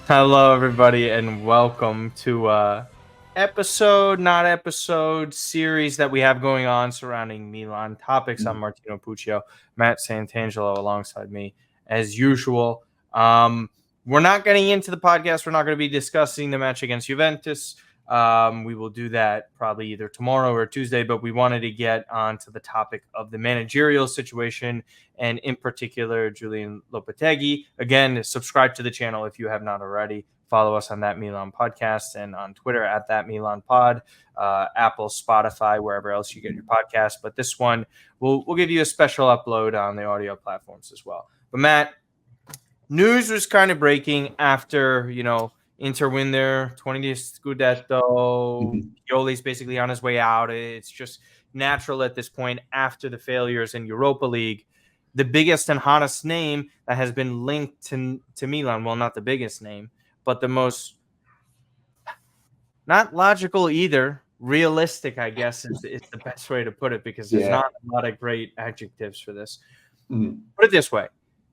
Hello, everybody, and welcome to episode series that we have going on surrounding Milan topics. I'm Martino Puccio, Matt Santangelo alongside me as usual. We're not getting into the podcast. We're not going to be discussing the match against Juventus. We will do that probably either tomorrow or Tuesday, but we wanted to get onto the topic of the managerial situation and in particular, Julen Lopetegui. Again, subscribe to the channel if you have not already. Follow us on That Milan Podcast and on Twitter at That Milan Pod, Apple, Spotify, wherever else you get your podcast. But this one, we'll give you a special upload on the audio platforms as well. But Matt, news was kind of breaking after, Inter win their 20th Scudetto. Pioli's basically on his way out. It's just natural at this point after the failures in Europa League. The biggest and hottest name that has been linked to Milan, well, not the biggest name, but the most not logical either, realistic, I guess, is the best way to put it, because there's not a lot of great adjectives for this. Put it this way.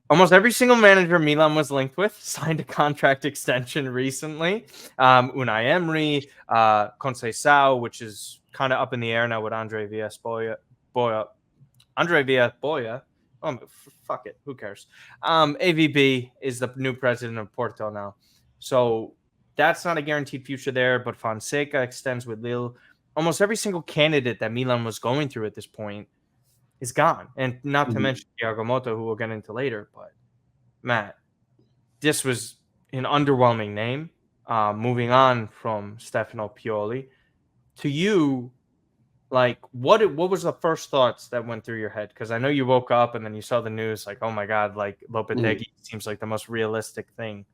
Almost every single manager Milan was linked with signed a contract extension recently. Unai Emery, Conceição, which is kind of up in the air now with Andre Villas-Boas. Fuck it. Who cares? AVB is the new president of Porto now. So that's not a guaranteed future there, but Fonseca extends with Lille. Almost every single candidate that Milan was going through at this point is gone. And not to mention Thiago Motta, who we'll get into later. But, Matt, this was an underwhelming name. Moving on from Stefano Pioli. To you, like, what was the first thoughts that went through your head? Because I know you woke up and then you saw the news, like, oh my God, like Lopetegui seems like the most realistic thing.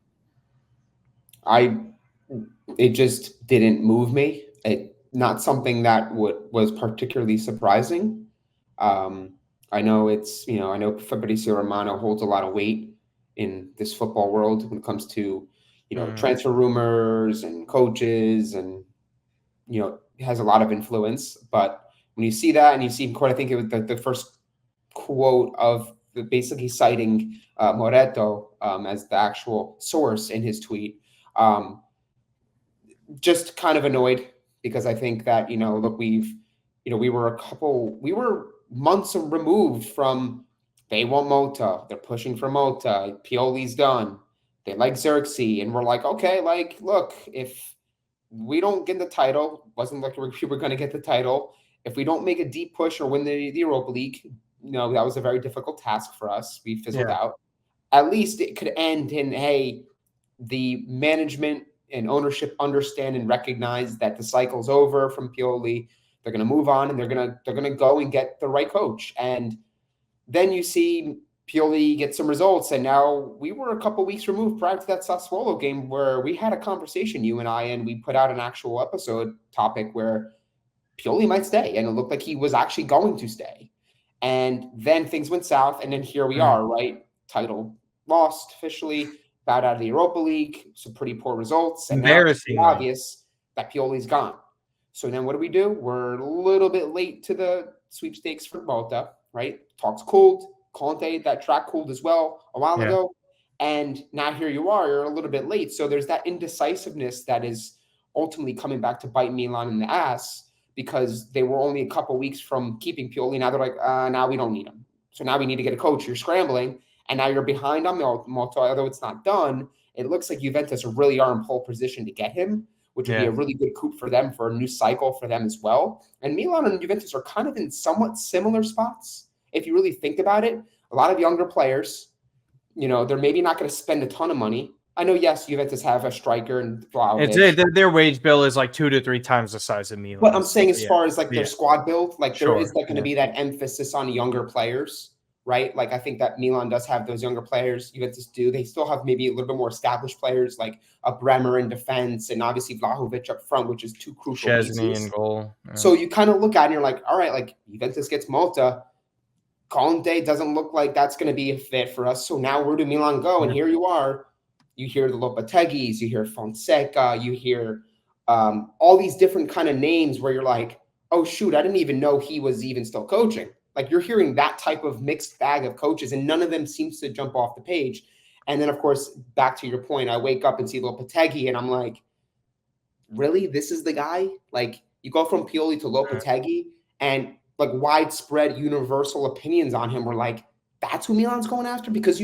It just didn't move me. Not something that was particularly surprising. I know I know Fabrizio Romano holds a lot of weight in this football world when it comes to, transfer rumors and coaches, and, has a lot of influence. But when you see that and you see, I think it was the first quote of basically citing Moretto as the actual source in his tweet, just kind of annoyed, because I think that, look, we were months removed from, they want Motta, they're pushing for Motta, Pioli's done, they like Xerxes, and we're like, okay, like, look, if we don't get the title, wasn't like we were going to get the title, if we don't make a deep push or win the Europa League, that was a very difficult task for us. We fizzled out. At least it could end in, hey, the management and ownership understand and recognize that the cycle's over from Pioli. They're going to move on, and they're going to go and get the right coach. And then you see Pioli get some results, and now we were a couple weeks removed prior to that Sassuolo game where we had a conversation, you and I, and we put out an actual episode topic where Pioli might stay, and it looked like he was actually going to stay. And then things went south, and then here we are, right? Title lost officially, bowed out of the Europa League, some pretty poor results, and now it's obvious that Pioli's gone. So then what do? We're a little bit late to the sweepstakes for Motta, right? Talks cooled. Conte, that track cooled as well a while ago. And now here you are, you're a little bit late. So there's that indecisiveness that is ultimately coming back to bite Milan in the ass, because they were only a couple weeks from keeping Pioli. Now they're like, now we don't need him. So now we need to get a coach. You're scrambling, and now you're behind on Motta. Although it's not done, it looks like Juventus really are in pole position to get him, which would be a really good coup for them, for a new cycle for them as well. And Milan and Juventus are kind of in somewhat similar spots. If you really think about it, a lot of younger players, they're maybe not going to spend a ton of money. I know, yes, Juventus have a striker and their wage bill is like 2 to 3 times the size of Milan. But I'm saying, as far as like their squad build, like there is going to be that emphasis on younger players, right? Like I think that Milan does have those younger players. Juventus do. They still have maybe a little bit more established players, like a Bremer in defense, and obviously Vlahovic up front, which is two crucial Szczesny in goal. So you kind of look at it and you're like, all right, like Juventus gets Motta. Conte doesn't look like that's going to be a fit for us. So now where do Milan go? And here you are. You hear the Lopeteguis, you hear Fonseca, you hear all these different kind of names where you're like, oh, shoot, I didn't even know he was even still coaching. Like you're hearing that type of mixed bag of coaches, and none of them seems to jump off the page. And then, of course, back to your point, I wake up and see Lopetegui, and I'm like, really? This is the guy? Like, you go from Pioli to Lopetegui, and like widespread universal opinions on him were like, that's who Milan's going after? Because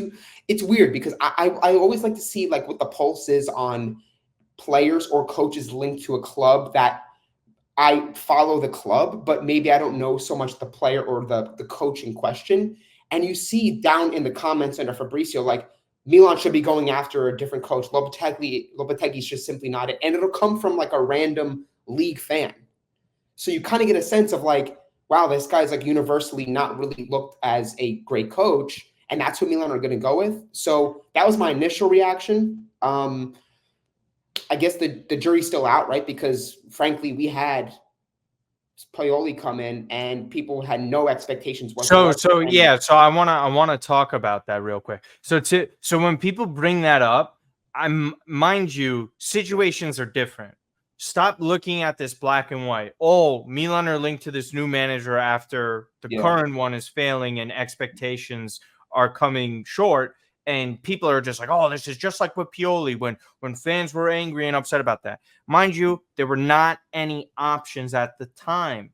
it's weird because I always like to see like what the pulse is on players or coaches linked to a club that I follow the club, but maybe I don't know so much the player or the coach in question. And you see down in the comments under Fabrizio, like, Milan should be going after a different coach. Lopetegui's just simply not it. And it'll come from like a random league fan. So you kind of get a sense of like, wow, this guy's like universally not really looked as a great coach. And that's who Milan are going to go with. So that was my initial reaction. I guess the jury's still out, right? Because frankly, we had Pioli come in and people had no expectations whatsoever. So I wanna talk about that real quick. So when people bring that up, mind you, situations are different. Stop looking at this black and white. Oh, Milan are linked to this new manager after the current one is failing and expectations are coming short. And people are just like, oh, this is just like with Pioli when fans were angry and upset about that. Mind you, there were not any options at the time.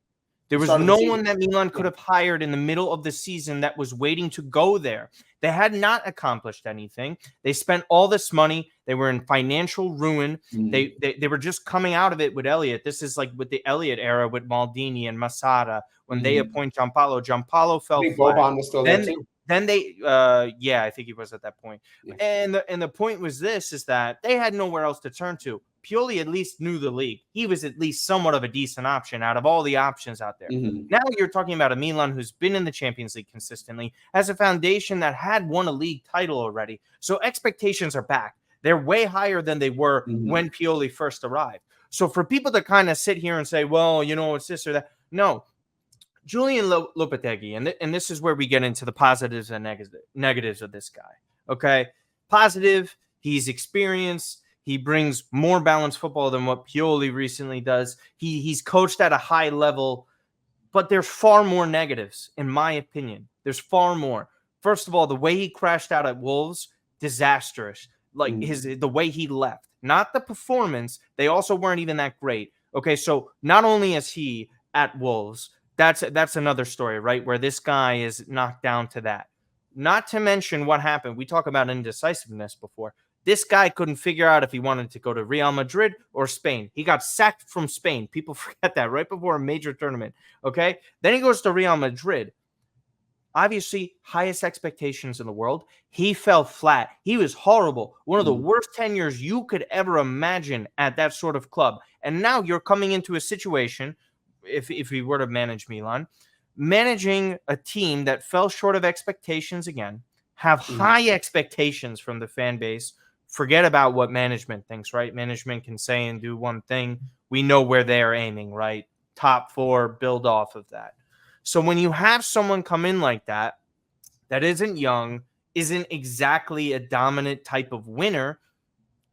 There was no one that Milan could have hired in the middle of the season that was waiting to go there. They had not accomplished anything. They spent all this money. They were in financial ruin. They were just coming out of it with Elliott. This is like with the Elliott era with Maldini and Masada. When they appoint Giampaolo fell flat. Boban was still there too. Then they, I think he was at that point. Yeah. And the point was this, is that they had nowhere else to turn to. Pioli at least knew the league. He was at least somewhat of a decent option out of all the options out there. Now you're talking about a Milan who's been in the Champions League consistently, has a foundation that had won a league title already. So expectations are back. They're way higher than they were when Pioli first arrived. So for people to kind of sit here and say, well, you know, it's this or that. No. Julen Lopetegui, and this is where we get into the positives and negatives of this guy. Okay, positive, he's experienced. He brings more balanced football than what Pioli recently does. He's coached at a high level, but there's far more negatives, in my opinion. There's far more. First of all, the way he crashed out at Wolves, disastrous. Like the way he left, not the performance. They also weren't even that great. Okay, so not only is he at Wolves, that's another story, right? Where this guy is knocked down to that. Not to mention what happened. We talk about indecisiveness before. This guy couldn't figure out if he wanted to go to Real Madrid or Spain. He got sacked from Spain. People forget that right before a major tournament. Okay. Then he goes to Real Madrid. Obviously, highest expectations in the world. He fell flat. He was horrible. One of the worst tenures you could ever imagine at that sort of club. And now you're coming into a situation, if he were to manage Milan, managing a team that fell short of expectations again, have high expectations from the fan base. Forget about what management thinks, right? Management can say and do one thing. We know where they're aiming, right? Top 4, build off of that. So when you have someone come in like that isn't young, isn't exactly a dominant type of winner,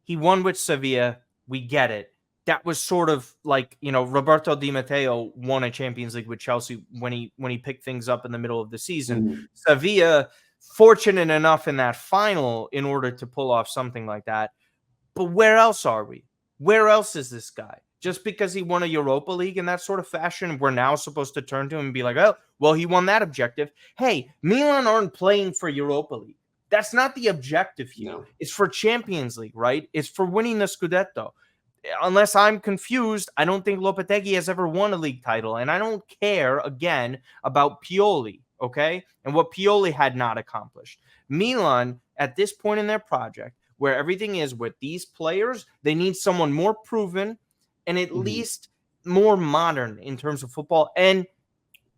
he won with Sevilla. We get it. That was sort of like, you know, Roberto Di Matteo won a Champions League with Chelsea when he picked things up in the middle of the season. Sevilla, fortunate enough in that final in order to pull off something like that. But where else are we? Where else is this guy? Just because he won a Europa League in that sort of fashion, we're now supposed to turn to him and be like, oh, well, he won that objective. Hey, Milan aren't playing for Europa League. That's not the objective here. No. It's for Champions League, right? It's for winning the Scudetto. Unless I'm confused, I don't think Lopetegui has ever won a league title. And I don't care, again, about Pioli, okay? And what Pioli had not accomplished. Milan, at this point in their project, where everything is with these players, they need someone more proven and at least more modern in terms of football. And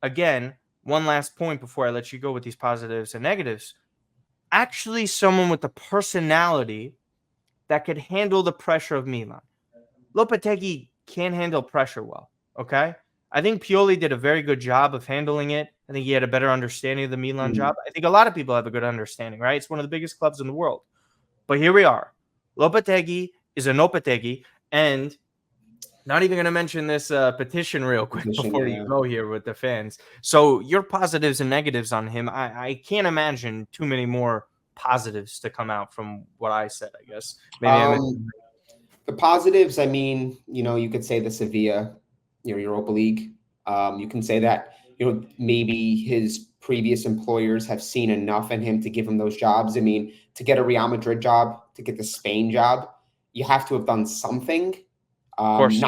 again, one last point before I let you go with these positives and negatives. Actually, someone with the personality that could handle the pressure of Milan. Lopetegui can't handle pressure well, okay? I think Pioli did a very good job of handling it. I think he had a better understanding of the Milan job. I think a lot of people have a good understanding, right? It's one of the biggest clubs in the world. But here we are. Lopetegui is a Lopetegui, and not even going to mention this petition real quick before you go here with the fans. So your positives and negatives on him, I can't imagine too many more positives to come out from what I said, I guess. Maybe the positives, I mean, you could say the Sevilla, Europa League. You can say that, maybe his previous employers have seen enough in him to give him those jobs. I mean, to get a Real Madrid job, to get the Spain job, you have to have done something. of course.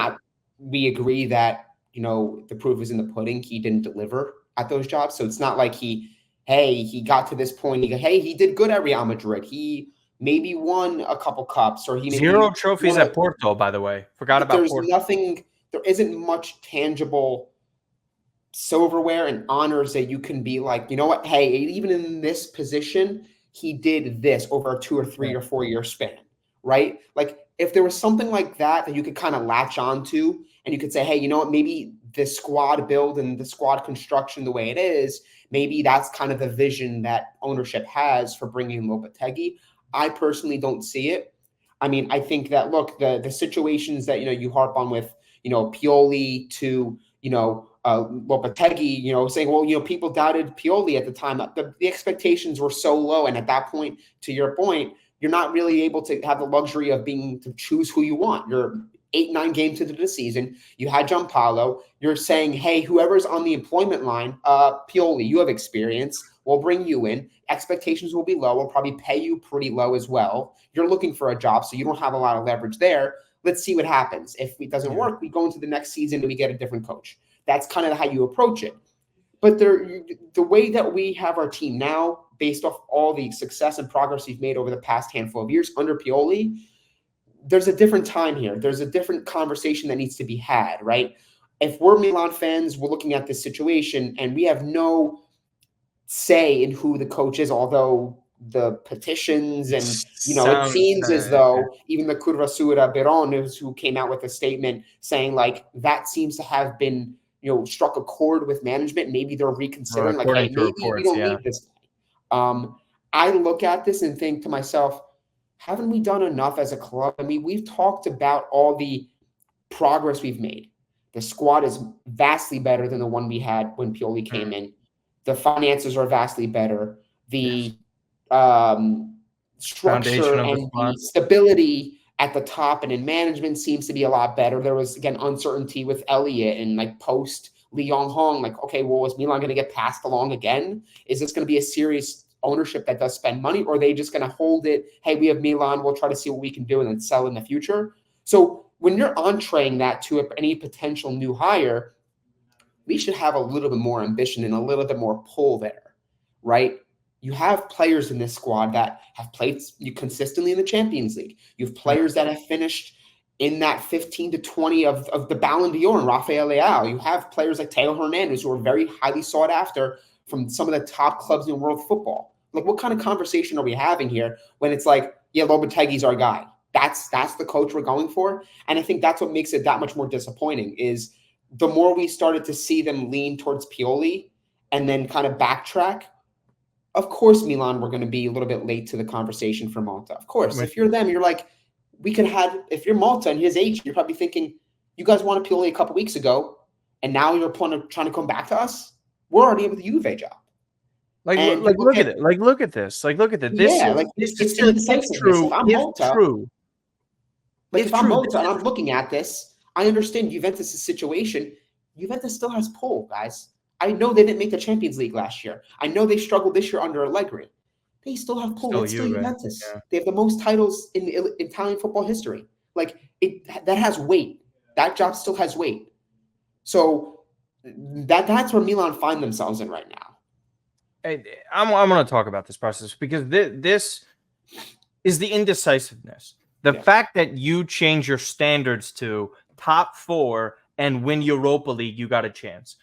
We agree that, the proof is in the pudding. He didn't deliver at those jobs. So it's not like he got to this point. He did good at Real Madrid. He maybe won a couple cups, or he maybe 0 trophies at Porto, by the way. Forgot about Porto. There isn't much tangible silverware and honors that you can be like, you know what? Hey, even in this position, he did this over a 2 or 3 or 4 year span, right? Like if there was something like that you could kind of latch onto, and you could say, hey, you know what? Maybe the squad build and the squad construction, the way it is, maybe that's kind of the vision that ownership has for bringing Lopetegui. I personally don't see it. I mean, I think that, look, the situations that, you harp on with, Pioli to, Lopetegui, saying, well, people doubted Pioli at the time. The expectations were so low. And at that point, to your point, you're not really able to have the luxury of to choose who you want. You're 8-9 games into the season. You had Gianpaolo. You're saying, hey, whoever's on the employment line, Pioli, you have experience. We'll bring you in. Expectations will be low. We'll probably pay you pretty low as well. You're looking for a job, so you don't have a lot of leverage there. Let's see what happens. If it doesn't work, we go into the next season and we get a different coach. That's kind of how you approach it. But the way that we have our team now, based off all the success and progress we've made over the past handful of years under Pioli, there's a different time here. There's a different conversation that needs to be had, right? If we're Milan fans, we're looking at this situation and we have no say in who the coach is, although the petitions and, it seems as though even the Curvasura Beron, who came out with a statement saying like that seems to have been, struck a chord with management. Maybe they're reconsidering, like, hey, maybe we don't need this guy. I look at this and think to myself, haven't we done enough as a club? I mean, we've talked about all the progress we've made. The squad is vastly better than the one we had when Pioli came in. The finances are vastly better. The structure and the stability at the top and in management seems to be a lot better. There was, again, uncertainty with Elliott and like post Lee Yong-hong. Like, okay, well, is Milan going to get passed along again? Is this going to be a serious ownership that does spend money, or are they just going to hold it? Hey, we have Milan. We'll try to see what we can do and then sell in the future. So when you're entreeing that to any potential new hire, we should have a little bit more ambition and a little bit more pull there, right? You have players in this squad that have played consistently in the Champions League. You have players that have finished in that 15 to 20 of the Ballon d'Or and Rafael Leao. You have players like Teo Hernandez who are very highly sought after from some of the top clubs in world football. Like, what kind of conversation are we having here when it's like, yeah, Lopetegui's our guy. That's the coach we're going for. And I think that's what makes it that much more disappointing is the more we started to see them lean towards Pioli and then kind of backtrack, of course, Milan, we're going to be a little bit late to the conversation for Malta. Of course, if you're them, you're like, if you're Malta and his age, you're probably thinking, you guys wanted Pioli a couple weeks ago, and now you're trying to come back to us? We're already with the Juve job. Look at it. Look at this. Look at it. It's true. If I'm Malta, and I'm looking at this, I understand Juventus' situation. Juventus still has pull, guys. I know they didn't make the Champions League last year. I know they struggled this year under Allegri. They still have pull. It's still Juventus. Yeah. They have the most titles in Italian football history. Like, that has weight. That job still has weight. So that's where Milan find themselves in right now. I'm going to talk about this process because this is the indecisiveness. The fact that you change your standards to top 4 and win Europa League, you got a chance.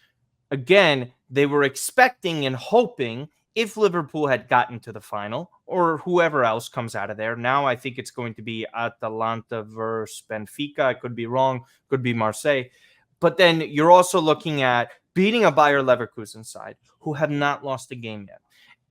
Again, they were expecting and hoping if Liverpool had gotten to the final or whoever else comes out of there. Now I think it's going to be Atalanta versus Benfica. I could be wrong. Could be Marseille. But then you're also looking at beating a Bayer Leverkusen side who have not lost a game yet.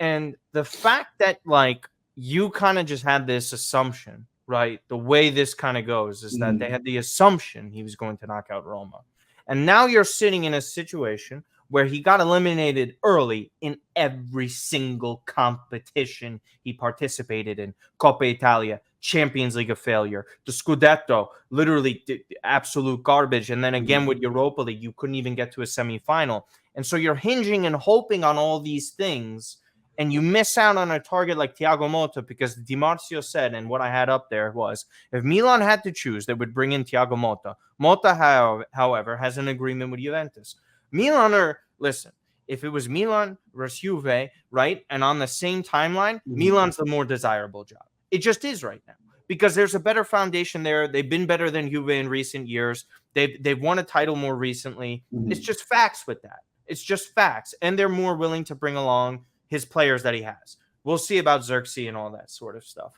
And the fact that, like, you kind of just had this assumption, right? The way this kind of goes is that they had the assumption he was going to knock out Roma. And now you're sitting in a situation where he got eliminated early in every single competition he participated in. Coppa Italia, Champions League, a failure. The Scudetto, literally absolute garbage. And then again with Europa League, you couldn't even get to a semifinal. And so you're hinging and hoping on all these things, and you miss out on a target like Thiago Motta, because Di Marzio said, and what I had up there was, if Milan had to choose, they would bring in Thiago Motta. Motta, however, has an agreement with Juventus. Milan listen, if it was Milan versus Juve, right, and on the same timeline, Milan's the more desirable job. It just is right now, because there's a better foundation there. They've been better than Juve in recent years. They've won a title more recently. It's just facts with that. It's just facts. And they're more willing to bring along his players that he has. We'll see about Xerxes and all that sort of stuff.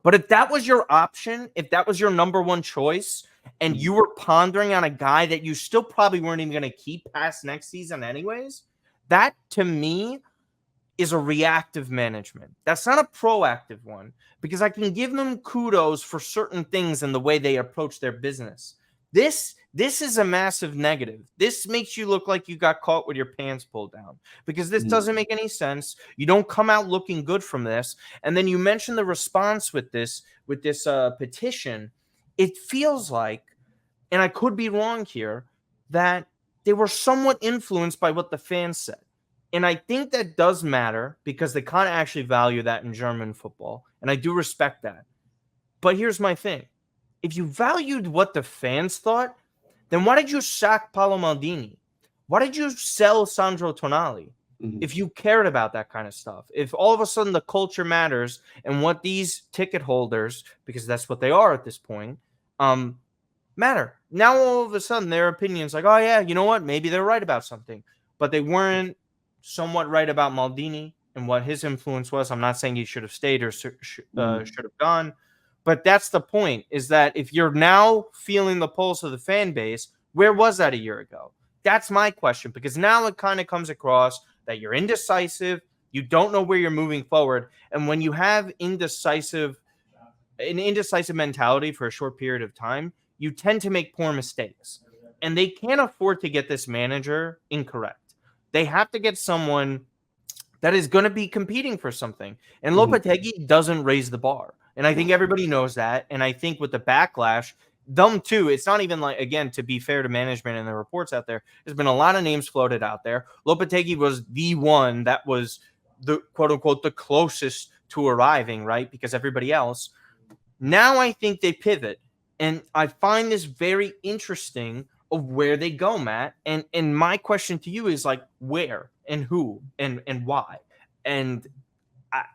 But if that was your option, if that was your number one choice, and you were pondering on a guy that you still probably weren't even going to keep past next season anyways, that to me is a reactive management. That's not a proactive one, because I can give them kudos for certain things and the way they approach their business. This is a massive negative. This makes you look like you got caught with your pants pulled down, because this doesn't make any sense. You don't come out looking good from this. And then you mentioned the response with this petition. It feels like, and I could be wrong here, that they were somewhat influenced by what the fans said. And I think that does matter, because they kind of actually value that in German football. And I do respect that. But here's my thing. If you valued what the fans thought, then why did you sack Paolo Maldini? Why did you sell Sandro Tonali? If you cared about that kind of stuff, if all of a sudden the culture matters and what these ticket holders, because that's what they are at this point, matter. Now all of a sudden their opinions like, oh yeah, you know what? Maybe they're right about something. But they weren't somewhat right about Maldini and what his influence was. I'm not saying he should have stayed or should have gone. But that's the point, is that if you're now feeling the pulse of the fan base, where was that a year ago? That's my question, because now it kind of comes across that you're indecisive. You don't know where you're moving forward. And when you have an indecisive mentality for a short period of time, you tend to make poor mistakes. And they can't afford to get this manager incorrect. They have to get someone that is going to be competing for something. And Lopetegui doesn't raise the bar. And I think everybody knows that. And I think with the backlash, them too, it's not even like, again, to be fair to management and the reports out there, there's been a lot of names floated out there. Lopetegui was the one that was the quote unquote the closest to arriving, right? Because everybody else. Now I think they pivot. And I find this very interesting of where they go, Matt. And my question to you is like, where and who and why? And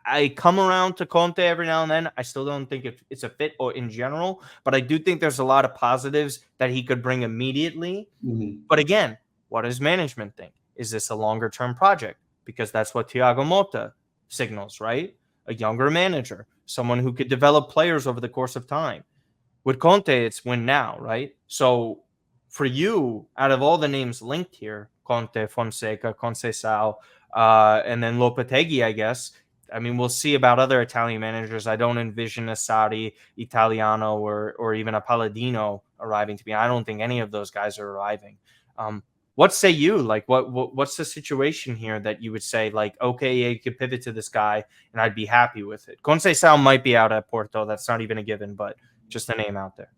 I come around to Conte every now and then. I still don't think it's a fit or in general, but I do think there's a lot of positives that he could bring immediately. But again, what does management think? Is this a longer term project? Because that's what Thiago Motta signals, right? A younger manager, someone who could develop players over the course of time. With Conte, it's win now, right? So for you, out of all the names linked here, Conte, Fonseca, Conceição, and then Lopetegui, I guess. I mean, we'll see about other Italian managers. I don't envision a Sarri, Italiano, or even a Palladino arriving to me. I don't think any of those guys are arriving. What say you? Like, what's the situation here that you would say, like, okay, yeah, you could pivot to this guy, and I'd be happy with it? Conceição might be out at Porto. That's not even a given, but just a name out there.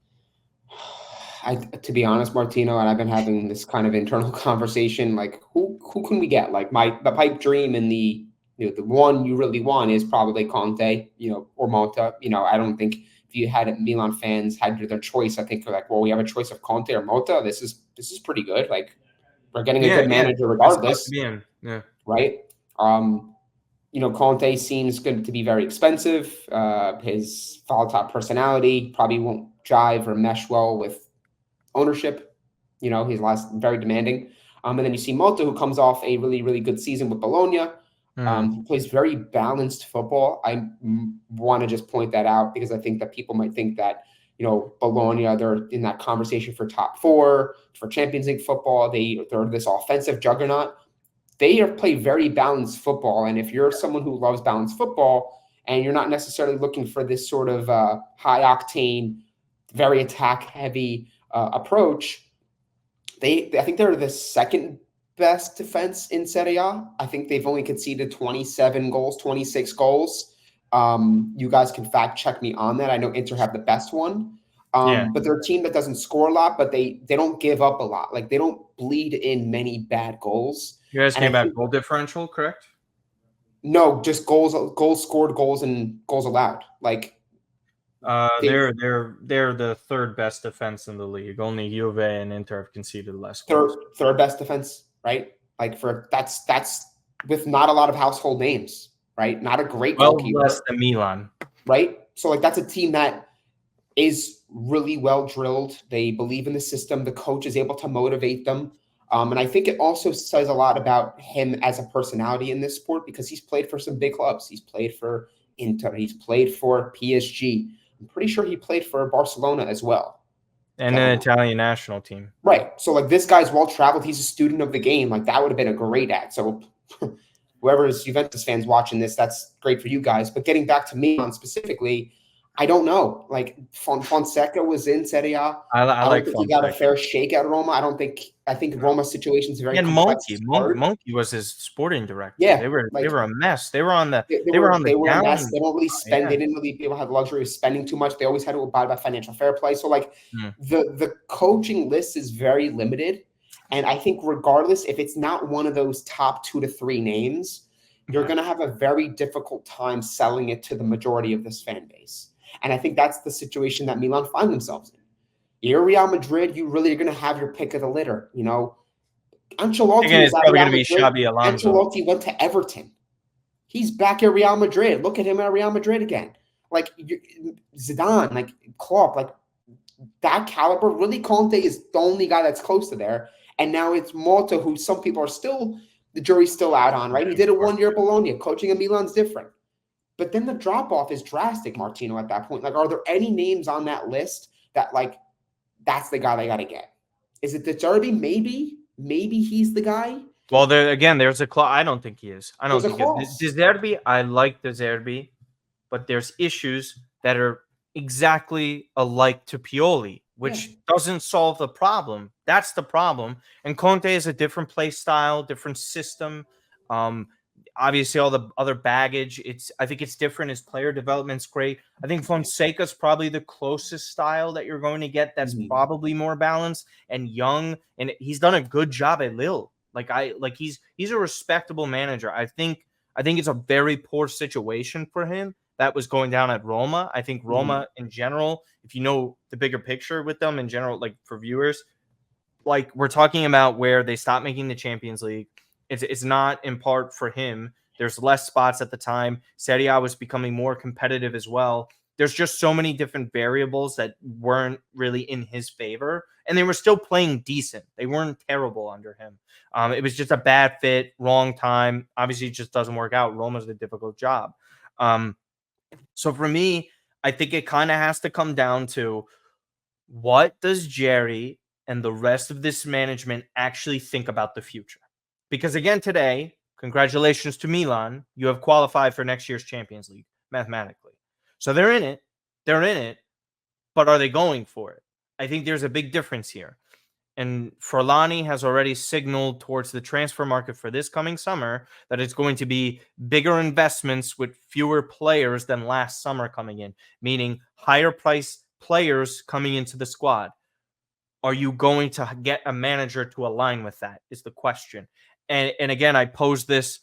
To be honest, Martino, and I've been having this kind of internal conversation, like, who can we get? Like, the pipe dream and the one you really want is probably Conte, or Motta. I don't think if you had Milan fans had their choice, I think they're like, well, we have a choice of Conte or Motta. This is pretty good. Like, we're getting a good manager regardless. Yeah. Right. Conte seems good to be very expensive. His volatile personality probably won't jive or mesh well with ownership. He's very demanding. And then you see Motta, who comes off a really, really good season with Bologna. He plays very balanced football. I want to just point that out, because I think that people might think that, Bologna, they're in that conversation for top 4, for Champions League football. They're this offensive juggernaut. They play very balanced football. And if you're someone who loves balanced football and you're not necessarily looking for this sort of high octane, very attack heavy approach, I think they're the second best defense in Serie A. I think they've only conceded 27 goals, 26 goals. You guys can fact check me on that. I know Inter have the best one. But they're a team that doesn't score a lot, but they don't give up a lot. Like, they don't bleed in many bad goals. You're asking about goal differential, correct? No, just goals scored, goals and goals allowed. Like, they're the third best defense in the league. Only Juve and Inter have conceded less goals. Third best defense, right? Like, that's with not a lot of household names, right? Not a great goalkeeper. Less than Milan, right? So, like, that's a team that is really well drilled. They believe in the system. The coach is able to motivate them. And I think it also says a lot about him as a personality in this sport, because he's played for some big clubs. He's played for Inter. He's played for PSG. I'm pretty sure he played for Barcelona as well. And an Italian national team. Right. So, like, this guy's well-traveled. He's a student of the game. Like, that would have been a great ad. So whoever's Juventus fans watching this, that's great for you guys. But getting back to Milan specifically, I don't know. Like, Fonseca was in Serie A. I don't think he got a fair shake at Roma. I think Roma's situation is very complex. Monkey was his sporting director. Yeah, they were a mess. They were a mess. They don't really spend. They didn't really be able to have the luxury of spending too much. They always had to abide by financial fair play. So, like, the coaching list is very limited. And I think regardless, if it's not one of those top 2 to 3 names, you're going to have a very difficult time selling it to the majority of this fan base. And I think that's the situation that Milan find themselves in. You're Real Madrid, you really are going to have your pick of the litter. You know, Ancelotti is probably going to be Xabi Alonso. Ancelotti went to Everton. He's back at Real Madrid. Look at him at Real Madrid again. Like, Zidane, like Klopp, like that caliber. Really, Conte is the only guy that's close to there. And now it's Malta, who some people are still, the jury's still out on, right? He did it 1 year at Bologna. Coaching at Milan's different. But then the drop-off is drastic, Martino, at that point. Like, are there any names on that list that, like, that's the guy they got to get? Is it De Zerbi? Maybe he's the guy. Well, there's a clause. I don't think he is. I don't think De Zerbi. I like De Zerbi, but there's issues that are exactly alike to Pioli, which doesn't solve the problem. That's the problem. And Conte is a different play style, different system. Obviously, all the other baggage. I think it's different. His player development's great. I think Fonseca's probably the closest style that you're going to get. That's probably more balanced and young, and he's done a good job at Lille. He's a respectable manager. I think it's a very poor situation for him that was going down at Roma. I think Roma in general, if you know the bigger picture with them in general, like for viewers, like we're talking about where they stopped making the Champions League. It's not in part for him. There's less spots at the time. Serie A was becoming more competitive as well. There's just so many different variables that weren't really in his favor, and they were still playing decent. They weren't terrible under him. It was just a bad fit, wrong time. Obviously, it just doesn't work out. Roma's a difficult job. So for me, I think it kind of has to come down to what does Jerry and the rest of this management actually think about the future? Because again, today, congratulations to Milan. You have qualified for next year's Champions League, mathematically. So they're in it. But are they going for it? I think there's a big difference here. And Forlani has already signaled towards the transfer market for this coming summer that it's going to be bigger investments with fewer players than last summer coming in, meaning higher priced players coming into the squad. Are you going to get a manager to align with that is the question. And again, I posed this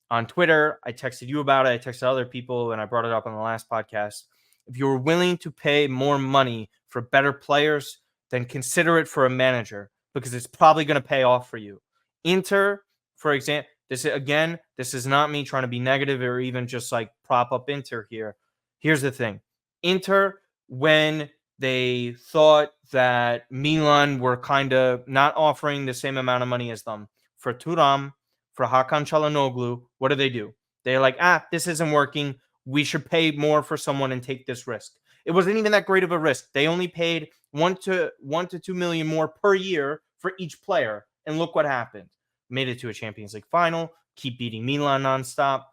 on Twitter. I texted you about it. I texted other people, and I brought it up on the last podcast. If you're willing to pay more money for better players, then consider it for a manager because it's probably going to pay off for you. Inter, for example, this is not me trying to be negative or even just like prop up Inter here. Here's the thing. Inter, when they thought that Milan were kind of not offering the same amount of money as them, for Thuram, for Hakan Çalhanoğlu, what do? They're like, this isn't working. We should pay more for someone and take this risk. It wasn't even that great of a risk. They only paid 1 to 2 million more per year for each player. And look what happened. Made it to a Champions League final, keep beating Milan nonstop.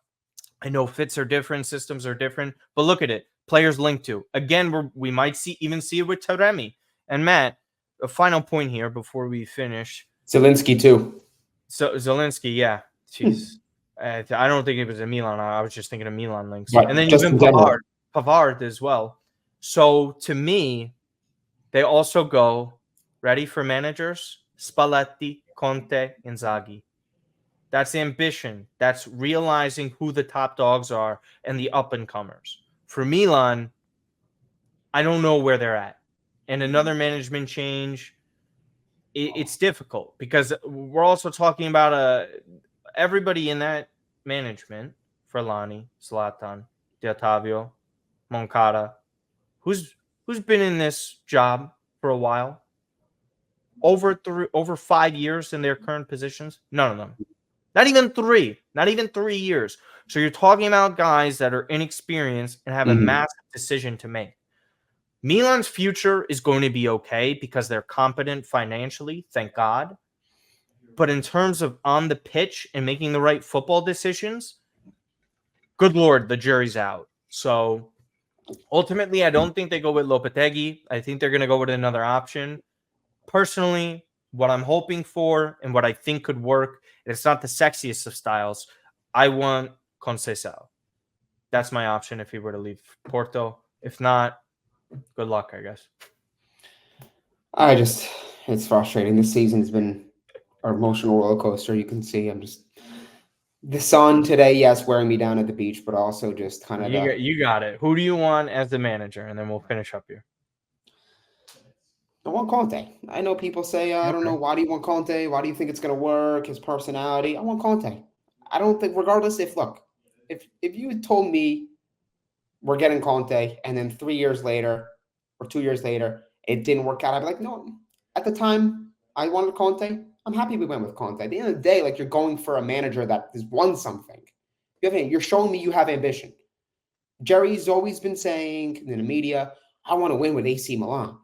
I know fits are different, systems are different, but look at it. Players linked to. Again, we might see it with Taremi. And Matt, a final point here before we finish. Zielinski too. So Zelensky, yeah. Jeez. I don't think it was a Milan. I was just thinking of Milan links. But And then just even in general. Pavard as well. So to me, they also go, ready for managers? Spalletti, Conte, Inzaghi. That's ambition. That's realizing who the top dogs are and the up-and-comers. For Milan, I don't know where they're at. And another management change, it's difficult because we're also talking about everybody in that management, Ferlani, Zlatan, Di Ottavio, Moncada, who's been in this job for a while, over 5 years in their current positions. None of them. Not even 3 years. So you're talking about guys that are inexperienced and have a massive decision to make. Milan's future is going to be okay because they're competent financially, thank God. But in terms of on the pitch and making the right football decisions, good Lord, the jury's out. So ultimately, I don't think they go with Lopetegui. I think they're going to go with another option. Personally, what I'm hoping for and what I think could work, and it's not the sexiest of styles, I want Conceição. That's my option if he were to leave Porto. If not, good luck, I guess. It's frustrating. This season's been an emotional roller coaster. You can see the sun today, yes, wearing me down at the beach, but also just kind of You got it. Who do you want as the manager? And then we'll finish up here. I want Conte. I know people say, I don't know, why do you want Conte? Why do you think it's going to work? His personality. I want Conte. I don't think, regardless, if you had told me we're getting Conte and then 3 years later or 2 years later, it didn't work out, I'd be like, no, at the time I wanted Conte. I'm happy we went with Conte. At the end of the day, like, you're going for a manager that has won something. You're showing me you have ambition. Jerry's always been saying in the media, I want to win with AC Milan.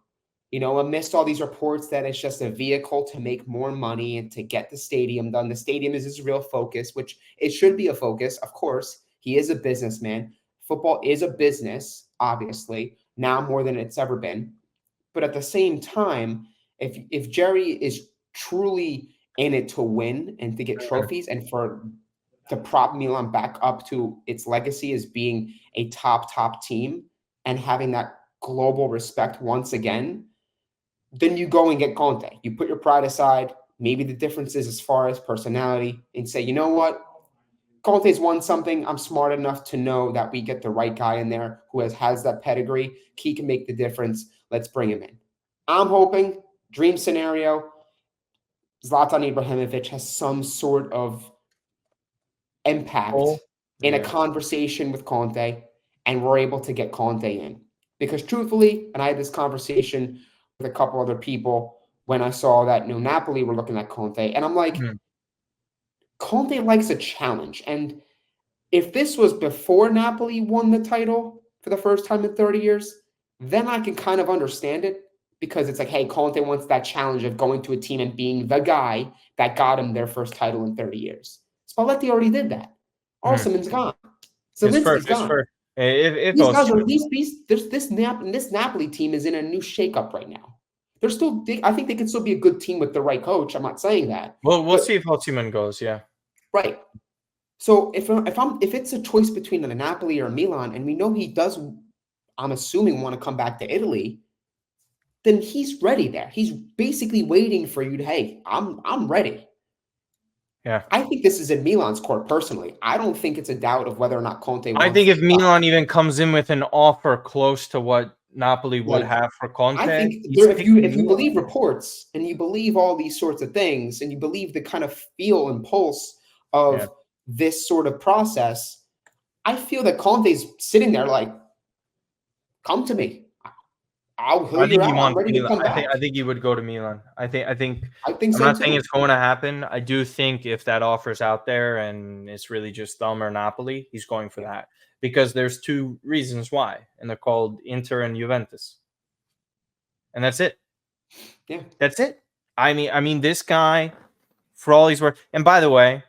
Amidst all these reports that it's just a vehicle to make more money and to get the stadium done. The stadium is his real focus, which it should be a focus. Of course, he is a businessman. Football is a business, obviously, now more than it's ever been. But at the same time, if Jerry is truly in it to win and to get trophies and to prop Milan back up to its legacy as being a top team and having that global respect once again, then you go and get Conte. You put your pride aside, maybe the differences as far as personality, and say, you know what? Conte's won something. I'm smart enough to know that we get the right guy in there who has that pedigree. He can make the difference. Let's bring him in. I'm hoping, dream scenario, Zlatan Ibrahimovic has some sort of impact in a conversation with Conte, and we're able to get Conte in. Because truthfully, and I had this conversation with a couple other people when I saw that Napoli were looking at Conte, and I'm like, Conte likes a challenge. And if this was before Napoli won the title for the first time in 30 years, then I can kind of understand it, because it's like, hey, Conte wants that challenge of going to a team and being the guy that got him their first title in 30 years. Spalletti already did that. Arsenal's gone. Zelensky's gone. These guys are this Napoli team is in a new shakeup right now. I think they can still be a good team with the right coach. I'm not saying that. Well, we'll see if Osimhen goes. Yeah. Right. So if it's a choice between a Napoli or a Milan, and we know he does, I'm assuming, want to come back to Italy, then he's ready there. He's basically waiting for you to, hey, I'm ready. Yeah. I think this is in Milan's court personally. I don't think it's a doubt of whether or not Conte wants. I think if Milan even comes in with an offer close to what Napoli would have for Conte, I think if you believe reports and you believe all these sorts of things and you believe the kind of feel and pulse of this sort of process, I feel that Conte's sitting there like, come to me. I'm ready to come back. I think he would go to Milan. I think I'm so not saying it's going to happen. I do think if that offer's out there and it's really just them or Napoli, he's going for that. Because there's two reasons why, and they're called Inter and Juventus. And that's it. Yeah. That's it. I mean, this guy, for all he's worth, and by the way,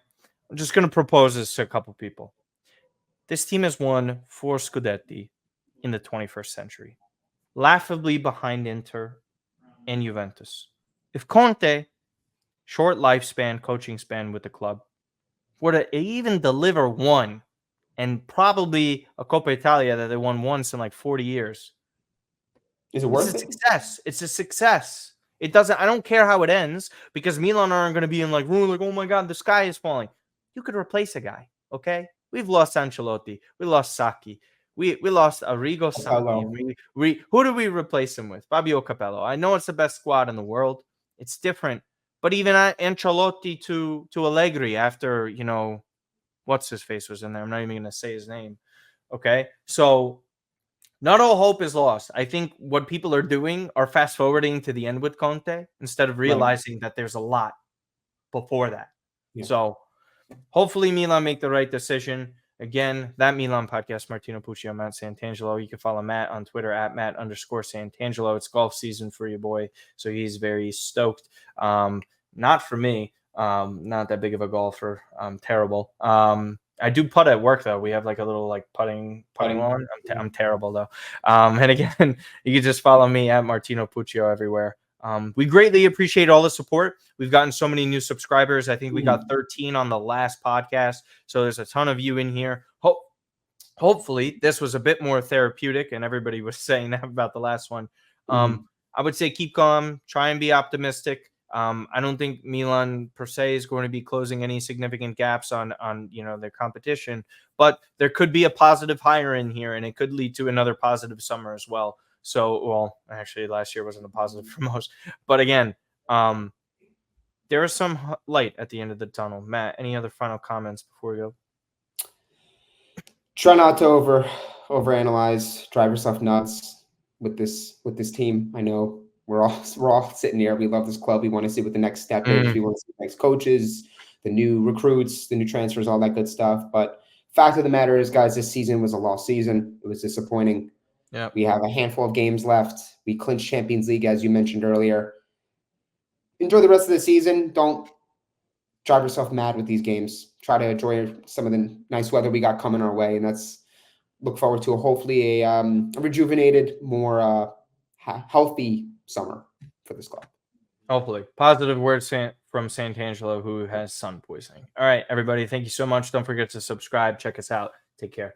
I'm just going to propose this to a couple people. This team has won 4 Scudetti in the 21st century, laughably behind Inter and Juventus. If Conte short lifespan, coaching span with the club, were to even deliver one, and probably a Coppa Italia that they won once in like 40 years. Is it It's worth a it? success. It's a success. It doesn't. I don't care how it ends because Milan aren't going to be in like, oh my God, the sky is falling. You could replace a guy. Okay, we've lost Ancelotti. We lost Sacchi. We lost Arrigo Sacchi. Capello. Who do we replace him with? Fabio Capello. I know it's the best squad in the world. It's different, but even Ancelotti to Allegri after what's his face was in there. I'm not even going to say his name. Okay, so not all hope is lost. I think what people are doing are fast forwarding to the end with Conte instead of realizing that there's a lot before that. Yeah. So hopefully Milan make the right decision. Again, that Milan podcast, Martino Puccio, Matt Santangelo. You can follow Matt on Twitter at Matt_Santangelo. It's golf season for your boy, so he's very stoked. Not for me. Not that big of a golfer. I'm terrible. I do putt at work though. We have like a little like putting lawn. I'm terrible though. And again, you can just follow me at Martino Puccio everywhere. We greatly appreciate all the support. We've gotten so many new subscribers. I think we got 13 on the last podcast. So there's a ton of you in here. Hopefully this was a bit more therapeutic, and everybody was saying that about the last one. I would say keep calm, try and be optimistic. I don't think Milan per se is going to be closing any significant gaps on their competition, but there could be a positive hire in here, and it could lead to another positive summer as well. So, well, actually, last year wasn't a positive for most, but again, there is some light at the end of the tunnel. Matt, any other final comments before we go? Try not to overanalyze, drive yourself nuts with this team. I know we're all sitting here. We love this club. We want to see what the next step is. We want to see the next coaches, the new recruits, the new transfers, all that good stuff. But fact of the matter is, guys, this season was a lost season. It was disappointing. Yeah, we have a handful of games left. We clinched Champions League, as you mentioned earlier. Enjoy the rest of the season. Don't drive yourself mad with these games. Try to enjoy some of the nice weather we got coming our way, and look forward to hopefully a rejuvenated, more healthy summer for this club. Hopefully. Positive words from Santangelo, who has sun poisoning. All right, everybody. Thank you so much. Don't forget to subscribe. Check us out. Take care.